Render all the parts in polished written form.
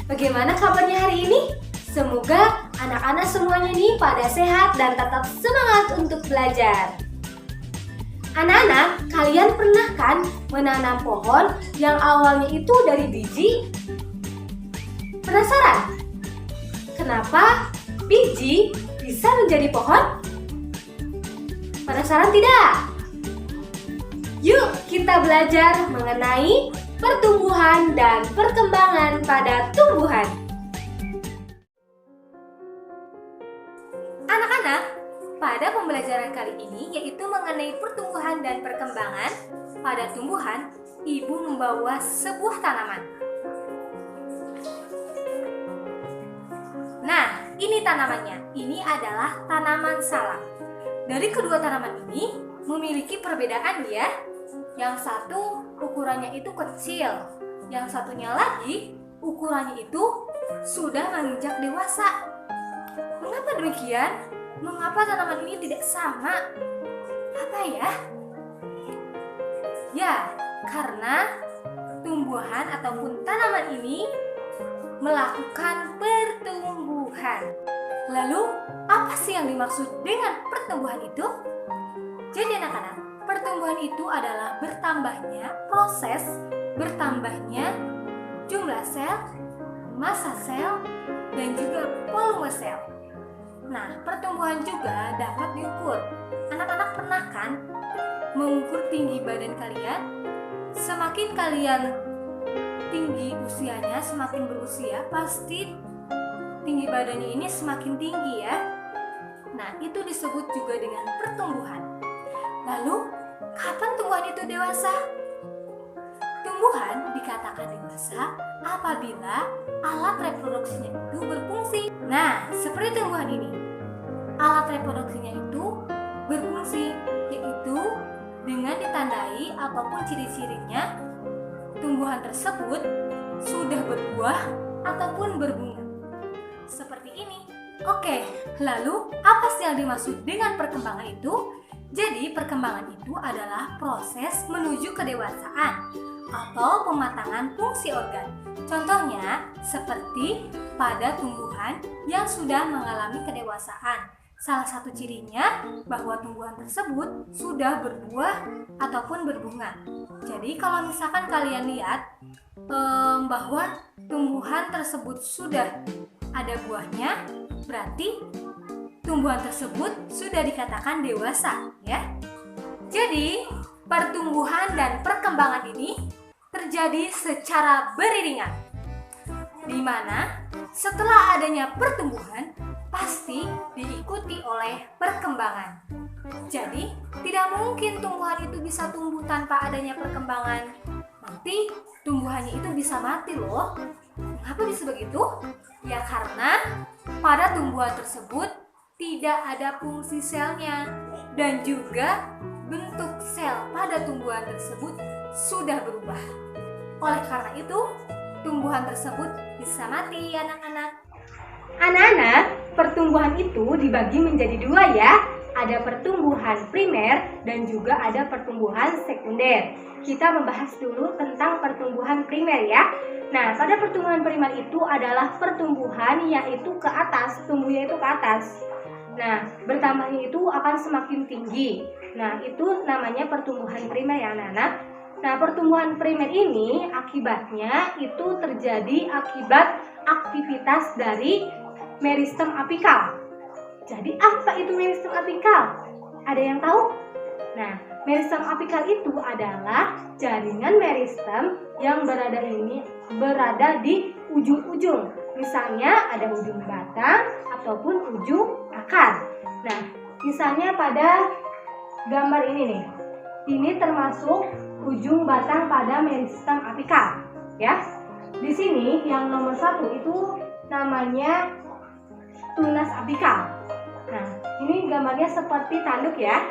Bagaimana kabarnya hari ini? Semoga anak-anak semuanya nih pada sehat dan tetap semangat untuk belajar. Anak-anak, kalian pernah kan menanam pohon yang awalnya itu dari biji? Penasaran? Kenapa biji bisa menjadi pohon? Penasaran tidak? Yuk kita belajar mengenai pertumbuhan dan perkembangan pada tumbuhan. Anak-anak, pada pembelajaran kali ini yaitu mengenai pertumbuhan dan perkembangan pada tumbuhan, ibu membawa sebuah tanaman. Nah, ini tanamannya. Ini adalah tanaman salam. Dari kedua tanaman ini memiliki perbedaan ya. Yang satu ukurannya itu kecil, yang satunya lagi ukurannya itu sudah menginjak dewasa. Mengapa demikian? Mengapa tanaman ini tidak sama? Apa ya? Ya, karena tumbuhan ataupun tanaman ini melakukan pertumbuhan. Lalu, apa sih yang dimaksud dengan pertumbuhan itu? Jadi anak-anak, pertumbuhan itu adalah proses bertambahnya jumlah sel, massa sel, dan juga volume sel. Nah, pertumbuhan juga dapat diukur. Anak-anak pernah kan mengukur tinggi badan kalian? Semakin kalian tinggi usianya, semakin berusia, pasti tinggi badannya ini semakin tinggi ya. Nah, itu disebut juga dengan pertumbuhan. Lalu, kapan tumbuhan itu dewasa? Tumbuhan dikatakan dewasa apabila alat reproduksinya itu berfungsi. Nah, seperti tumbuhan ini. Alat reproduksinya itu berfungsi, yaitu dengan ditandai apapun ciri-cirinya, tumbuhan tersebut sudah berbuah ataupun berbunga. Seperti ini. Oke, lalu apa sih yang dimaksud dengan perkembangan itu? Jadi perkembangan itu adalah proses menuju kedewasaan atau pematangan fungsi organ. Contohnya seperti pada tumbuhan yang sudah mengalami kedewasaan. Salah satu cirinya bahwa tumbuhan tersebut sudah berbuah ataupun berbunga. Jadi kalau misalkan kalian lihat bahwa tumbuhan tersebut sudah ada buahnya, berarti tumbuhan tersebut sudah dikatakan dewasa ya. Jadi pertumbuhan dan perkembangan ini terjadi secara beriringan, di mana setelah adanya pertumbuhan pasti diikuti oleh perkembangan. Jadi tidak mungkin tumbuhan itu bisa tumbuh tanpa adanya perkembangan. Nanti tumbuhannya itu bisa mati loh. Mengapa bisa begitu? Ya karena pada tumbuhan tersebut tidak ada fungsi selnya dan juga bentuk sel pada tumbuhan tersebut sudah berubah. Oleh karena itu, tumbuhan tersebut bisa mati anak-anak. Anak-anak, pertumbuhan itu dibagi menjadi dua ya. Ada pertumbuhan primer dan juga ada pertumbuhan sekunder. Kita membahas dulu tentang pertumbuhan primer ya. Nah, pada pertumbuhan primer itu adalah pertumbuhan yaitu ke atas, tumbuhnya itu ke atas. Nah, bertambahnya itu akan semakin tinggi. Nah, itu namanya pertumbuhan primer ya anak-anak. Nah, pertumbuhan primer ini akibatnya itu terjadi akibat aktivitas dari meristem apikal. Jadi, apa itu meristem apikal? Ada yang tahu? Nah, meristem apikal itu adalah jaringan meristem yang berada di ujung-ujung. Misalnya ada ujung batang ataupun ujung akar. Nah, misalnya pada gambar ini nih. Ini termasuk ujung batang pada meristem apikal, ya. Di sini yang nomor 1 itu namanya tunas apikal. Nah, ini gambarnya seperti tanduk ya.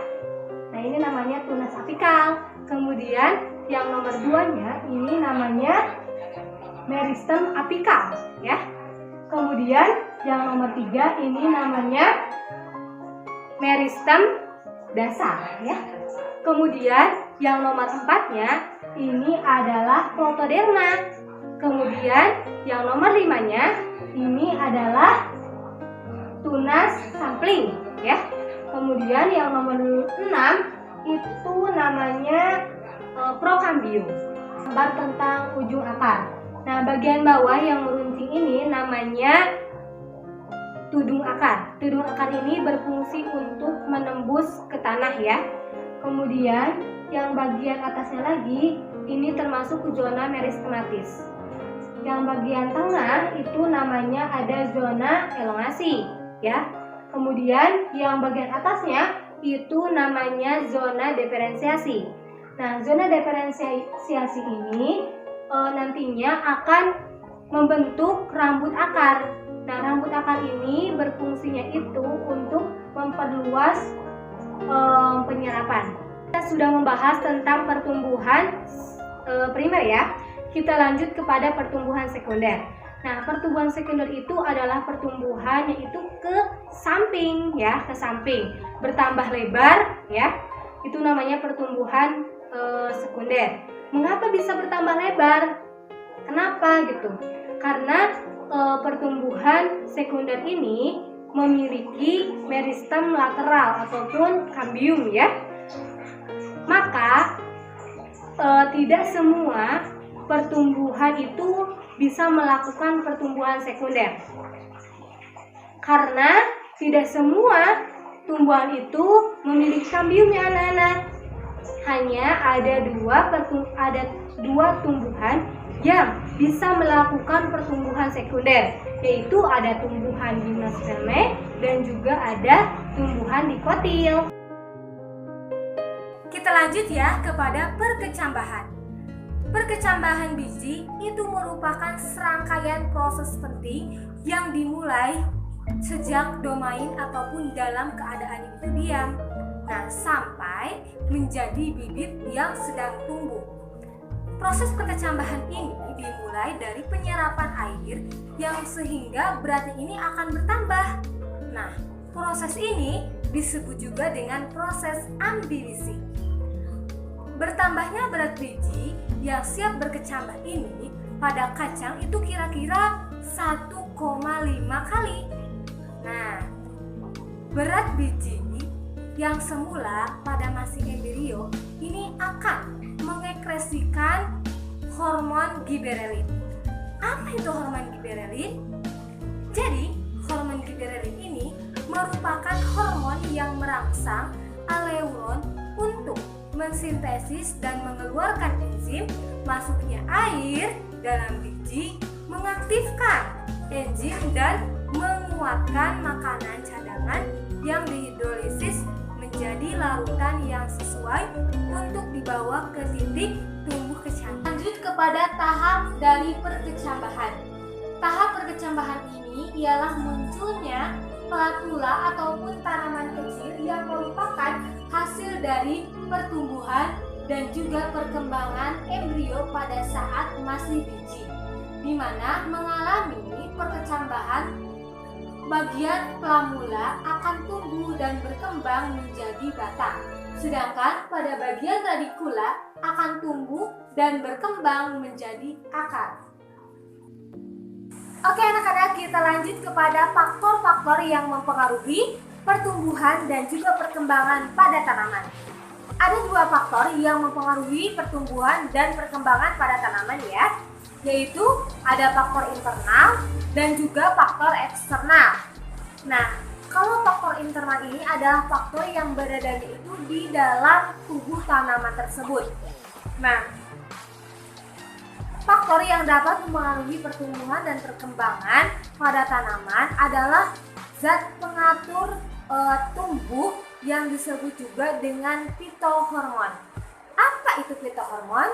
Nah, ini namanya tunas apikal. Kemudian yang nomor 2-nya ini namanya meristem apikal, ya. Kemudian yang nomor 3 ini namanya meristem dasar ya. Kemudian yang nomor 4-nya ini adalah protoderma. Kemudian yang nomor 5-nya ini adalah tunas sampling ya. Kemudian yang nomor 6 itu namanya prokambium, gambar tentang ujung akar. Nah, bagian bawah yang meruncing ini namanya tudung akar. Tudung akar ini berfungsi untuk menembus ke tanah ya. Kemudian yang bagian atasnya lagi ini termasuk zona meristematis. Yang bagian tengah itu namanya ada zona elongasi ya. Kemudian yang bagian atasnya itu namanya zona diferensiasi. Nah, zona diferensiasi ini nantinya akan membentuk rambut akar. Nah, rambut akar ini berfungsinya itu untuk memperluas penyerapan. Kita sudah membahas tentang pertumbuhan primer ya. Kita lanjut kepada pertumbuhan sekunder. Nah, pertumbuhan sekunder itu adalah pertumbuhan yaitu ke samping ya, ke samping, bertambah lebar ya. Itu namanya pertumbuhan sekunder. Mengapa bisa bertambah lebar? Kenapa gitu? Karena pertumbuhan sekunder ini memiliki meristem lateral ataupun kambium ya. Maka tidak semua pertumbuhan itu bisa melakukan pertumbuhan sekunder. Karena tidak semua tumbuhan itu memiliki kambium ya anak-anak. Hanya ada dua tumbuhan yang bisa melakukan pertumbuhan sekunder, yaitu ada tumbuhan gimnospermae dan juga ada tumbuhan dikotil. Kita lanjut ya kepada perkecambahan. Perkecambahan biji itu merupakan serangkaian proses penting yang dimulai sejak domain ataupun dalam keadaan itu diam. Nah, sampai menjadi bibit yang sedang tumbuh. Proses perkecambahan ini dimulai dari penyerapan air yang sehingga beratnya ini akan bertambah. Nah, proses ini disebut juga dengan proses ambilisi. Bertambahnya berat biji yang siap berkecambah ini pada kacang itu kira-kira 1,5 kali. Nah, berat biji yang semula pada masih embrio ini akan mengekresikan hormon giberelin. Apa itu hormon giberelin? Jadi, hormon giberelin ini merupakan hormon yang merangsang aleuron untuk mensintesis dan mengeluarkan enzim masuknya air dalam biji, mengaktifkan enzim dan menguatkan makanan cadangan yang dihidrolisis menjadi larutan yang sesuai untuk dibawa ke titik tumbuh kecambah. Lanjut kepada tahap dari perkecambahan. Tahap perkecambahan ini ialah munculnya pelatula ataupun tanaman kecil yang merupakan hasil dari pertumbuhan dan juga perkembangan embrio pada saat masih biji, di mana mengalami perkecambahan. Bagian plamula akan tumbuh dan berkembang menjadi batang, sedangkan pada bagian radikula akan tumbuh dan berkembang menjadi akar. Oke anak-anak, kita lanjut kepada faktor-faktor yang mempengaruhi pertumbuhan dan juga perkembangan pada tanaman. Ada dua faktor yang mempengaruhi pertumbuhan dan perkembangan pada tanaman ya, yaitu ada faktor internal dan juga faktor eksternal. Nah, kalau faktor internal ini adalah faktor yang beradanya itu di dalam tubuh tanaman tersebut. Nah, faktor yang dapat mempengaruhi pertumbuhan dan perkembangan pada tanaman adalah zat pengatur tumbuh yang disebut juga dengan fitohormon. Apa itu fitohormon?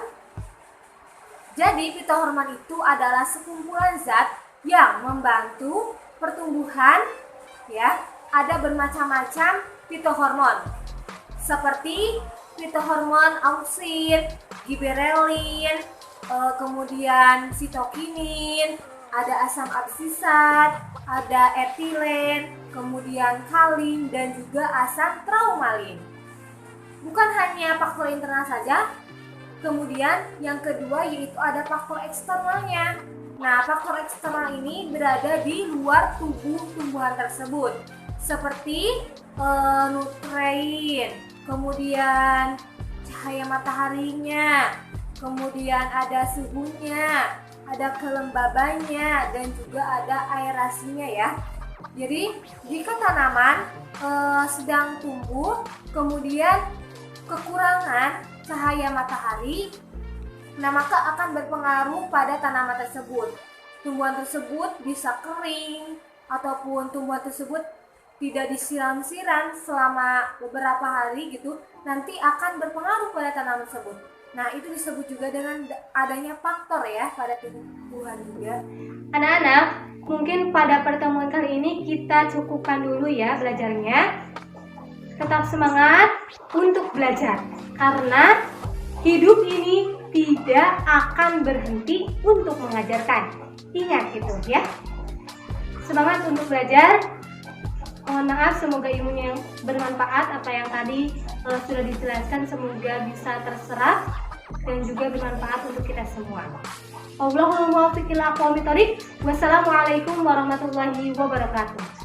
Jadi fitohormon itu adalah sekumpulan zat yang membantu pertumbuhan ya. Ada bermacam-macam fitohormon seperti fitohormon auksin, giberelin, kemudian sitokinin, ada asam absisat, ada etilen, kemudian kalin dan juga asam traumalin. Bukan hanya faktor internal saja, Kemudian yang kedua yaitu ada faktor eksternalnya. Nah, faktor eksternal ini berada di luar tubuh tumbuhan tersebut, seperti nutrien, kemudian cahaya mataharinya, kemudian ada suhunya, ada kelembabannya, dan juga ada aerasinya ya. Jadi jika tanaman sedang tumbuh, kemudian kekurangan cahaya matahari, nah maka akan berpengaruh pada tanaman tersebut. Tumbuhan tersebut bisa kering, ataupun tumbuhan tersebut tidak disiram-siram selama beberapa hari gitu, nanti akan berpengaruh pada tanaman tersebut. Nah, itu disebut juga dengan adanya faktor ya pada tumbuhan juga. Anak-anak, mungkin pada pertemuan kali ini kita cukupkan dulu ya belajarnya. Tetap semangat untuk belajar, karena hidup ini tidak akan berhenti untuk mengajarkan. Ingat itu ya. Semangat untuk belajar. Mohon maaf, semoga ilmunya yang bermanfaat. Apa yang tadi sudah dijelaskan semoga bisa terserap dan juga bermanfaat untuk kita semua. Wassalamualaikum warahmatullahi wabarakatuh.